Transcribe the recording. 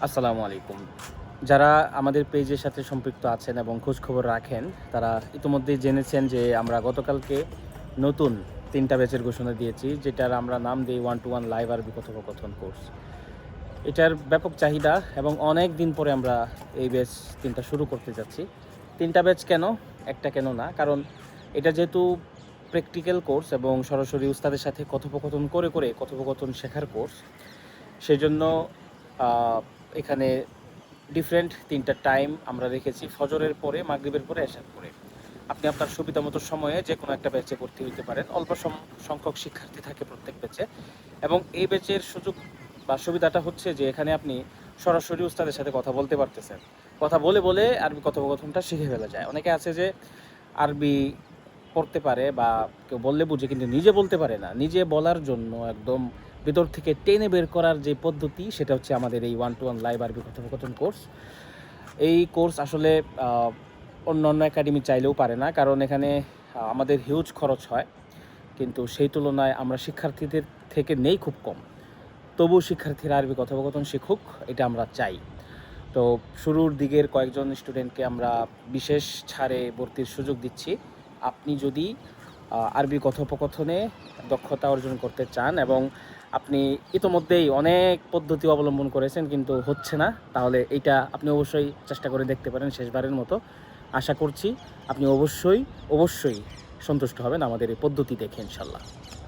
আসসালামু আলাইকুম। যারা আমাদের পেজের সাথে সম্পৃক্ত আছেন এবং খোঁজখবর রাখেন, তারা ইতিমধ্যেই জেনেছেন যে আমরা গতকালকে নতুন ৩ টা ব্যাচের ঘোষণা দিয়েছি, যেটার আমরা নাম দেই 1 to 1 লাইভ আরবি কথোপকথন কোর্স। এটার ব্যাপক চাহিদা এবং অনেক দিন পরে আমরা এই ব্যাচ ৩ টা শুরু করতে যাচ্ছি। ৩ টা ব্যাচ কেন? একটা কেন না। কারণ এটা যেহেতু প্র্যাকটিক্যাল কোর্স এবং সরাসরি উস্তাদের সাথে কথোপকথন করে কথোপকথন শেখার কোর্স, সেজন্য আ এখানে ডিফারেন্ট ৩ টা টাইম আমরা রেখেছি। ফজরের পরে, মাগরিবের পরে, এশার পরে। আপনি আপনার সুবিধামতো সময়ে যেকোনো একটা ব্যাচে ভর্তি হইতে পারেন। অল্প সংখ্যক শিক্ষার্থী থাকে প্রত্যেক ব্যাচে এবং এই ব্যাচের সুযোগ বা সুবিধাটা হচ্ছে যে এখানে আপনি সরাসরি উস্তাদের সাথে কথা বলতে পারতেছেন। কথা বলে আরবি কথোপকথনটা শিখে ফেলা যায়। অনেকে আছে যে আরবি পড়তে পারে বা কেউ বললে বুঝে কিন্তু নিজে বলতে পারে না। নিজে বলার জন্য একদম ভেতর থেকে টেনে বের করার যে পদ্ধতি, সেটা হচ্ছে আমাদের এই 1 to 1 লাইভ আরবি কথোপকথন কোর্স। এই কোর্স আসলে অন্যান্য একাডেমি চাইলেও পারে না, কারণ এখানে আমাদের হিউজ খরচ হয়, কিন্তু সেই তুলনায় আমরা শিক্ষার্থীদের থেকে নেই খুব কম। তবুও শিক্ষার্থীরা আরবি কথোপকথন শিখুক, এটা আমরা চাই। তো শুরুর দিকের কয়েকজন স্টুডেন্টকে আমরা বিশেষ ছাড়ে ভর্তির সুযোগ দিচ্ছি। আপনি যদি আরবি কথোপকথনে দক্ষতা অর্জন করতে চান এবং আপনি ইতোমধ্যেই অনেক পদ্ধতি অবলম্বন করেছেন কিন্তু হচ্ছে না, তাহলে এইটা আপনি অবশ্যই চেষ্টা করে দেখতে পারেন শেষবারের মতো। আশা করছি আপনি অবশ্যই সন্তুষ্ট হবেন আমাদের এই পদ্ধতি দেখে ইনশাল্লাহ।